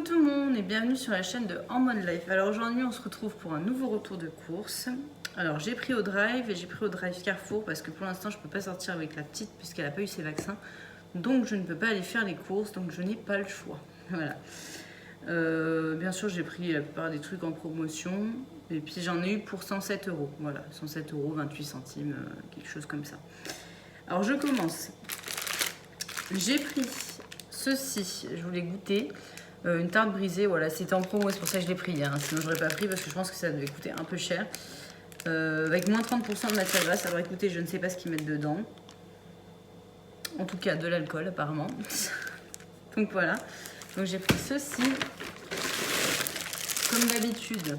tout le monde et bienvenue sur la chaîne de Hormone Life. Alors aujourd'hui on se retrouve pour un nouveau retour de course. Alors j'ai pris au drive et j'ai pris au drive Carrefour parce que pour l'instant je ne peux pas sortir avec la petite puisqu'elle n'a pas eu ses vaccins. Donc je ne peux pas aller faire les courses, donc je n'ai pas le choix. Voilà. Bien sûr j'ai pris la plupart des trucs en promotion et puis j'en ai eu pour 107 €. Voilà, 107 €, 28 centimes, quelque chose comme ça. Alors je commence. J'ai pris ceci, je voulais goûter. Une tarte brisée, voilà, c'était en promo, c'est pour ça que je l'ai pris. Hein. Sinon, je n'aurais pas pris parce que je pense que ça devait coûter un peu cher. Avec moins 30% de matière grasse. Alors écoutez, je ne sais pas ce qu'ils mettent dedans. En tout cas, de l'alcool, apparemment. Donc voilà. Donc j'ai pris ceci. Comme d'habitude,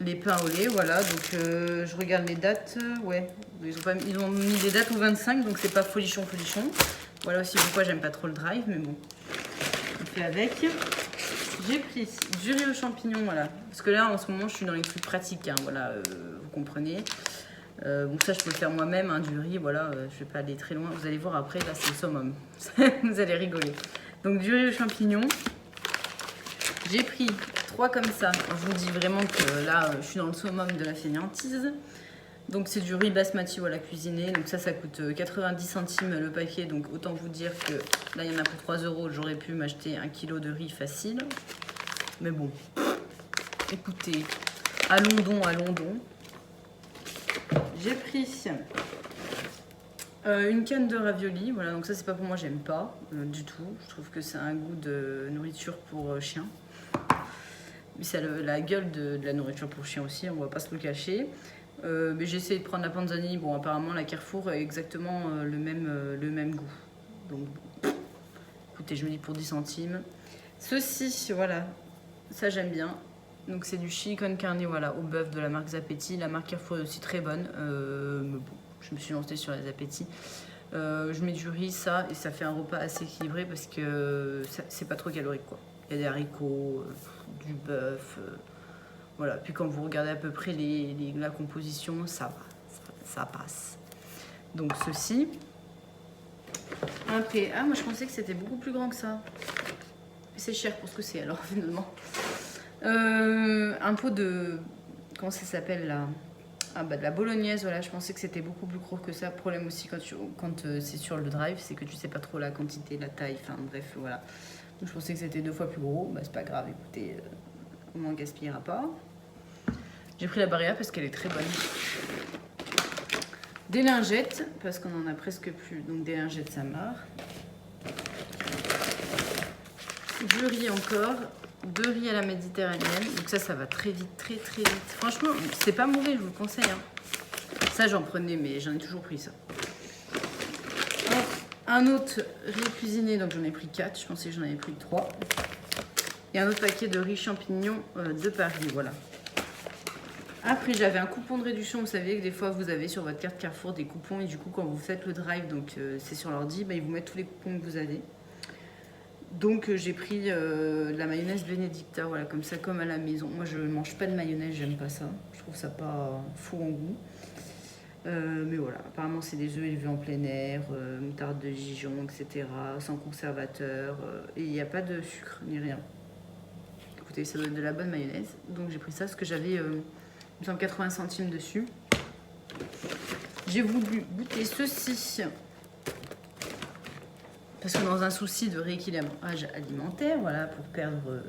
les pains au lait, voilà. Donc je regarde les dates. Ouais, ils ont mis des dates au 25, donc c'est pas folichon. Voilà aussi pourquoi j'aime pas trop le drive, mais bon. Avec. J'ai pris du riz aux champignons, voilà. Parce que là, en ce moment, je suis dans les trucs pratiques, hein, voilà, vous comprenez. Bon, ça, je peux le faire moi-même, hein, du riz, voilà, je vais pas aller très loin. Vous allez voir après, là, c'est le summum. Vous allez rigoler. Donc, du riz aux champignons. J'ai pris 3 comme ça. Je vous dis vraiment que là, je suis dans le summum de la fainéantise. Donc c'est du riz basmati, voilà, cuisiné. Donc ça coûte 90 centimes le paquet. Donc autant vous dire que là, il y en a pour 3 €. J'aurais pu m'acheter 1 kg de riz facile. Mais bon, écoutez, allons donc. J'ai pris une canne de raviolis. Voilà, donc ça, c'est pas pour moi, j'aime pas du tout. Je trouve que c'est un goût de nourriture pour chien. Mais ça a la gueule de la nourriture pour chien aussi, on va pas se le cacher. Mais j'ai essayé de prendre la panzani. Bon, apparemment, la Carrefour a exactement le même goût. Donc, écoutez, je me dis pour 10 centimes. Ceci, voilà, ça j'aime bien. Donc, c'est du chili con carne, voilà, au bœuf de la marque Zapetti. La marque Carrefour est aussi très bonne. Mais bon, je me suis lancée sur les Zapetti. Je mets du riz, ça, et ça fait un repas assez équilibré parce que c'est pas trop calorique, quoi. Il y a des haricots, du bœuf. Voilà, puis quand vous regardez à peu près la composition, ça va, ça passe. Donc ceci. Après, moi je pensais que c'était beaucoup plus grand que ça. C'est cher pour ce que c'est alors finalement. Un pot de, comment ça s'appelle là? De la bolognaise, voilà, je pensais que c'était beaucoup plus gros que ça. Problème aussi quand c'est sur le drive, c'est que tu sais pas trop la quantité, la taille, enfin bref, voilà. Donc je pensais que c'était 2 fois plus gros, bah c'est pas grave, écoutez, au moins on gaspillera pas. J'ai pris la barilla parce qu'elle est très bonne. Des lingettes, parce qu'on en a presque plus, donc des lingettes ça marre. Du riz encore, 2 riz à la méditerranéenne, donc ça va très vite, très vite. Franchement, c'est pas mauvais, je vous le conseille. Hein. Ça j'en prenais, mais j'en ai toujours pris ça. Un autre riz cuisiné, donc j'en ai pris 4, je pensais que j'en avais pris 3. Et un autre paquet de riz champignons de Paris, voilà. Après, j'avais un coupon de réduction. Vous savez que des fois, vous avez sur votre carte Carrefour des coupons. Et du coup, quand vous faites le drive, donc c'est sur l'ordi, ils vous mettent tous les coupons que vous avez. Donc, j'ai pris la mayonnaise Benedicta, voilà, comme ça, comme à la maison. Moi, je ne mange pas de mayonnaise, j'aime pas ça. Je trouve ça pas fou en goût. Mais voilà, apparemment, c'est des œufs élevés en plein air, moutarde de Dijon, etc. Sans conservateur. Et il n'y a pas de sucre ni rien. Écoutez, ça doit être de la bonne mayonnaise. Donc, j'ai pris ça parce que j'avais... 80 centimes dessus. J'ai voulu goûter ceci parce que dans un souci de rééquilibrage alimentaire, voilà, pour perdre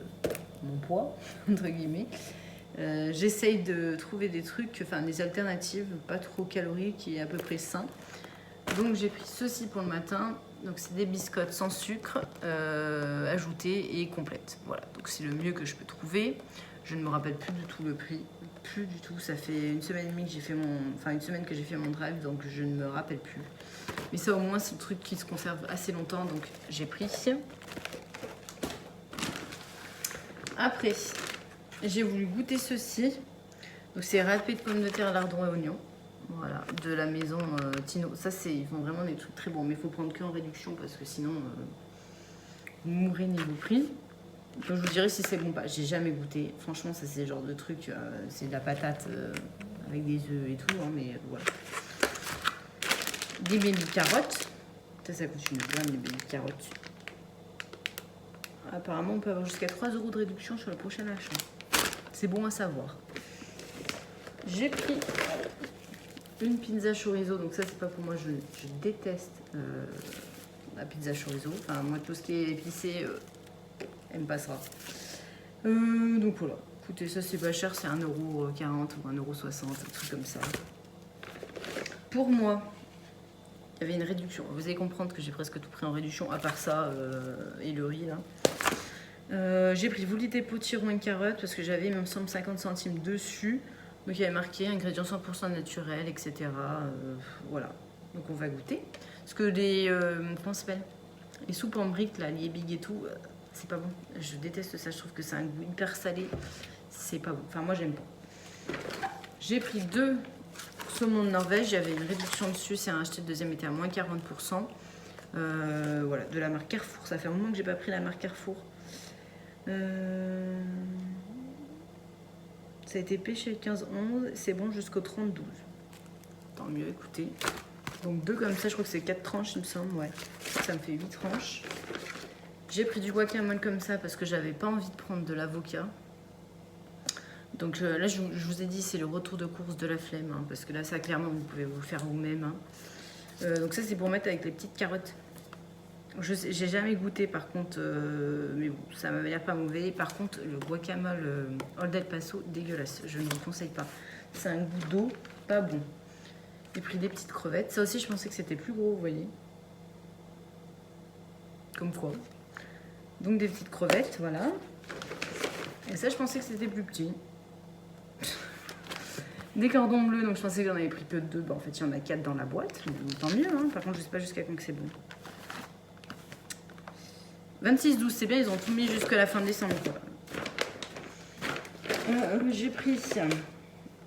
mon poids entre guillemets, j'essaye de trouver des trucs, enfin des alternatives pas trop caloriques et à peu près sains. Donc j'ai pris ceci pour le matin. Donc c'est des biscottes sans sucre ajoutées et complètes. Voilà, donc c'est le mieux que je peux trouver. Je ne me rappelle plus du tout le prix, plus du tout. Ça fait une semaine et demie que j'ai fait une semaine que j'ai fait mon drive, donc je ne me rappelle plus. Mais ça au moins c'est le truc qui se conserve assez longtemps, donc j'ai pris. Après, j'ai voulu goûter ceci. Donc c'est râpé de pommes de terre, lardons et oignons. Voilà, de la maison Tino. Ça ils font vraiment des trucs très bons, mais il faut prendre que en réduction parce que sinon vous mourrez niveau prix. Donc, je vous dirai si c'est bon ou pas. J'ai jamais goûté. Franchement, ça c'est le genre de truc. C'est de la patate avec des œufs et tout, hein, mais voilà. Des baby carottes. Ça coûte une blinde, les baby carottes. Apparemment, on peut avoir jusqu'à 3 € de réduction sur le prochain achat. C'est bon à savoir. J'ai pris une pizza chorizo. Donc ça, c'est pas pour moi. Je déteste la pizza chorizo. Enfin, moi, tout ce qui est épicé, elle me passera. Donc voilà. Écoutez, ça, c'est pas cher. C'est 1,40 € ou 1,60 €, un truc comme ça. Pour moi, il y avait une réduction. Vous allez comprendre que j'ai presque tout pris en réduction, à part ça et le riz, là. J'ai pris Voulité potiron et carottes parce que j'avais, il me semble, 50 centimes dessus. Donc il y avait marqué ingrédients 100% naturels, etc. Voilà. Donc on va goûter. Parce que les, comment ça s'appelle, les soupes en briques, là, les big et tout, c'est pas bon. Je déteste ça. Je trouve que c'est un goût hyper salé. C'est pas bon. Enfin, moi, j'aime pas. J'ai pris 2 saumons de Norvège. Il y avait une réduction dessus. C'est un acheté, le deuxième était à moins 40%. Voilà, de la marque Carrefour. Ça fait un moment que j'ai pas pris la marque Carrefour. Ça a été pêché le 15-11, c'est bon jusqu'au 30-12. Tant mieux, écoutez. Donc 2 comme ça, je crois que c'est 4 tranches, il me semble. Ouais, ça me fait 8 tranches. J'ai pris du guacamole comme ça parce que j'avais pas envie de prendre de l'avocat. Donc là, je vous ai dit, c'est le retour de course de la flemme. Hein, parce que là, ça, clairement, vous pouvez vous le faire vous-même. Hein. Donc ça, c'est pour mettre avec les petites carottes. J'ai jamais goûté par contre, mais bon, ça m'avait l'air pas mauvais. Par contre, le guacamole Old El Paso, dégueulasse. Je ne vous conseille pas. C'est un goût d'eau, pas bon. J'ai pris des petites crevettes. Ça aussi, je pensais que c'était plus gros, vous voyez. Comme quoi. Donc des petites crevettes, voilà. Et ça, je pensais que c'était plus petit. Des cordons bleus, donc je pensais que j'en avais pris que 2. Bah, en fait, il y en a 4 dans la boîte. Mais tant mieux, hein. Par contre, je sais pas jusqu'à quand que c'est bon. 26-12, c'est bien, ils ont tout mis jusqu'à la fin de décembre. J'ai pris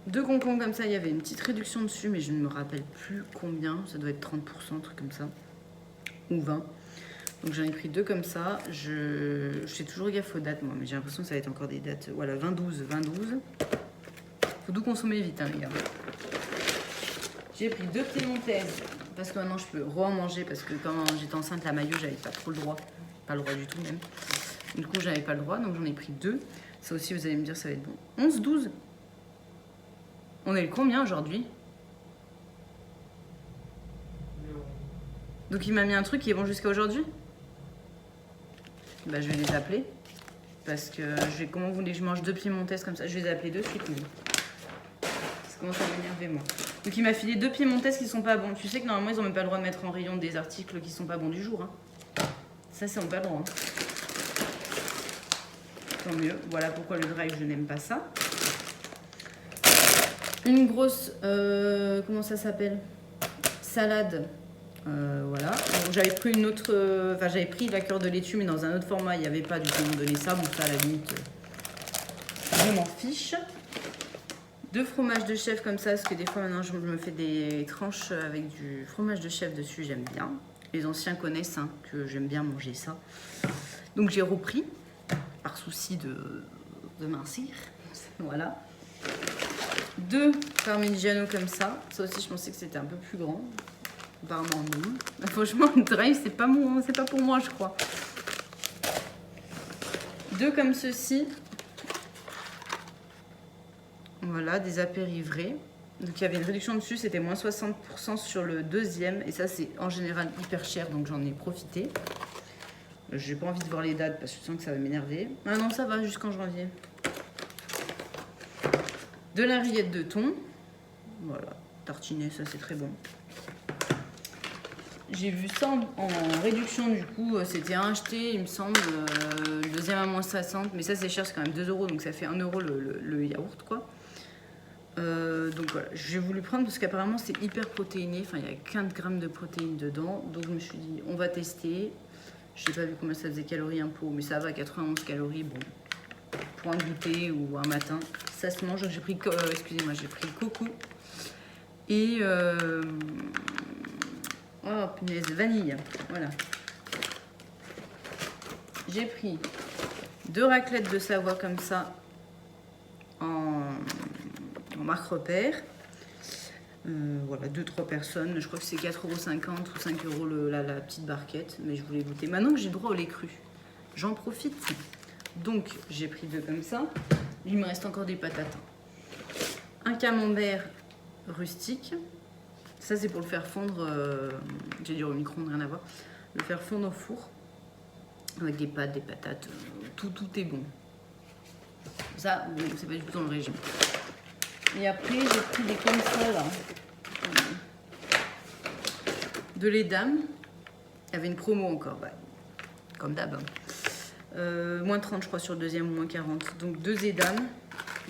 2 concombres comme ça, il y avait une petite réduction dessus, mais je ne me rappelle plus combien. Ça doit être 30%, un truc comme ça. Ou 20. Donc j'en ai pris 2 comme ça. Je fais toujours gaffe aux dates, moi, mais j'ai l'impression que ça va être encore des dates. Voilà, 20-12, 20-12. Faut tout consommer vite, hein, les gars. J'ai pris 2 piémontaises, parce que maintenant je peux en manger, parce que quand j'étais enceinte, la maillot, j'avais pas trop le droit. Pas le droit du tout même. Du coup, j'avais pas le droit, donc j'en ai pris 2. Ça aussi, vous allez me dire, ça va être bon. 11, 12. On est le combien aujourd'hui? Donc il m'a mis un truc qui est bon jusqu'à aujourd'hui. Bah je vais les appeler. Parce que comment vous voulez que je mange 2 piémontaises comme ça? Je vais les appeler de suite. Ça commence à m'énerver moi. Donc il m'a filé 2 piémontaises qui sont pas bons. Tu sais que normalement ils ont même pas le droit de mettre en rayon des articles qui sont pas bons du jour. Hein. Ça, c'est pas bon. Hein. Tant mieux. Voilà pourquoi le drive, je n'aime pas ça. Une grosse... comment ça s'appelle? Salade. Voilà. J'avais pris une autre... Enfin, j'avais pris la cœur de laitue, mais dans un autre format. Il n'y avait pas du tout. Ils m'ont donné ça. Bon, ça, à la limite, je m'en fiche. 2 fromages de chef comme ça, parce que des fois, maintenant, je me fais des tranches avec du fromage de chef dessus. J'aime bien. Les anciens connaissent hein, que j'aime bien manger ça. Donc j'ai repris, par souci de mincir. Voilà. 2 parmigiano comme ça. Ça aussi, je pensais que c'était un peu plus grand. Apparemment, non. Bah, franchement, le drive, c'est pas pour moi, je crois. 2 comme ceci. Voilà, des apéritifs. Donc il y avait une réduction dessus, c'était moins 60% sur le deuxième. Et ça, c'est en général hyper cher, donc j'en ai profité. J'ai pas envie de voir les dates parce que je sens que ça va m'énerver. Ah non, ça va jusqu'en janvier. De la rillette de thon. Voilà, tartiné, ça c'est très bon. J'ai vu ça en réduction, du coup, c'était un acheté, il me semble. Le deuxième à moins 60, mais ça c'est cher, c'est quand même 2 €, donc ça fait 1 € le yaourt, quoi. Donc voilà, j'ai voulu prendre parce qu'apparemment c'est hyper protéiné, enfin il y a 15 grammes de protéines dedans, donc je me suis dit on va tester. Je sais pas vu combien ça faisait calories un pot, mais ça va, 91 calories, bon, pour un goûter ou un matin, ça se mange. J'ai pris, excusez-moi, j'ai pris coco et oh punaise, vanille, voilà. J'ai pris 2 raclettes de Savoie comme ça en marque repère. Voilà, 2-3 personnes. Je crois que c'est 4,50 € ou 5 € la petite barquette. Mais je voulais goûter. Maintenant que j'ai droit au lait cru. j'en profite. Donc j'ai pris 2 comme ça. Il me reste encore des patates. Un camembert rustique. Ça c'est pour le faire fondre, j'ai dit au micro-ondes, rien à voir. Le faire fondre au four. Avec des pâtes, des patates, tout est bon. Ça, c'est pas du tout dans le régime. Et après, j'ai pris des comme ça, là. De lait d'âme. Il y avait une promo encore, bah, comme d'hab. Moins 30, je crois, sur le deuxième, ou moins 40. Donc 2 édames.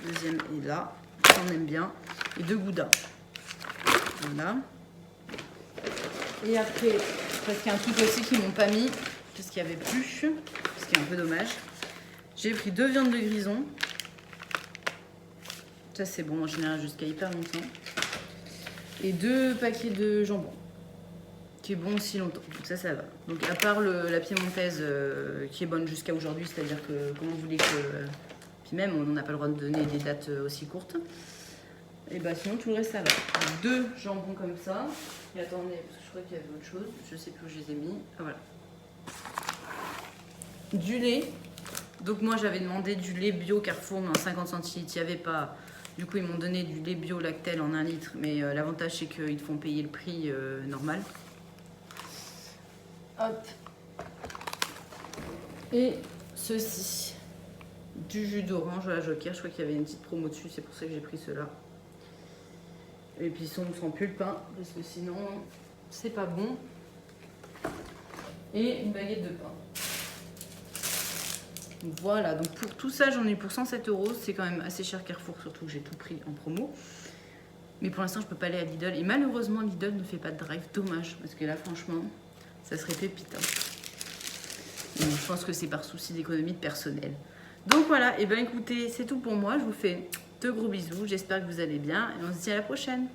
Le deuxième est là. On aime bien. Et 2 goudas. Voilà. Et après, parce qu'il y a un truc aussi qu'ils m'ont pas mis, parce qu'il n'y avait plus, ce qui est un peu dommage. J'ai pris 2 viandes de grison. Ça c'est bon en général jusqu'à hyper longtemps. Et 2 paquets de jambon. Qui est bon aussi longtemps. Donc ça va. Donc à part la piémontaise qui est bonne jusqu'à aujourd'hui, c'est-à-dire que comment vous voulez que... Puis même on n'a pas le droit de donner des dates aussi courtes. Et bah sinon tout le reste ça va. Donc 2 jambons comme ça. Et attendez, parce que je crois qu'il y avait autre chose. Je sais plus où je les ai mis. Ah, voilà. Du lait. Donc moi j'avais demandé du lait bio Carrefour mais en 50 centilitres, il n'y avait pas. Du coup ils m'ont donné du lait bio Lactel en 1 litre, mais l'avantage c'est qu'ils te font payer le prix normal. Hop. Et ceci, du jus d'orange à la Joker, je crois qu'il y avait une petite promo dessus, c'est pour ça que j'ai pris cela. Et puis sans pulpe, hein, parce que sinon c'est pas bon. Et une baguette de pain. Voilà, donc pour tout ça, j'en ai pour 107 €. C'est quand même assez cher Carrefour, surtout que j'ai tout pris en promo. Mais pour l'instant, je peux pas aller à Lidl. Et malheureusement, Lidl ne fait pas de drive. Dommage, parce que là, franchement, ça serait pépite. Hein. Donc, je pense que c'est par souci d'économie de personnel. Donc voilà, et bien écoutez, c'est tout pour moi. Je vous fais de gros bisous. J'espère que vous allez bien. Et on se dit à la prochaine.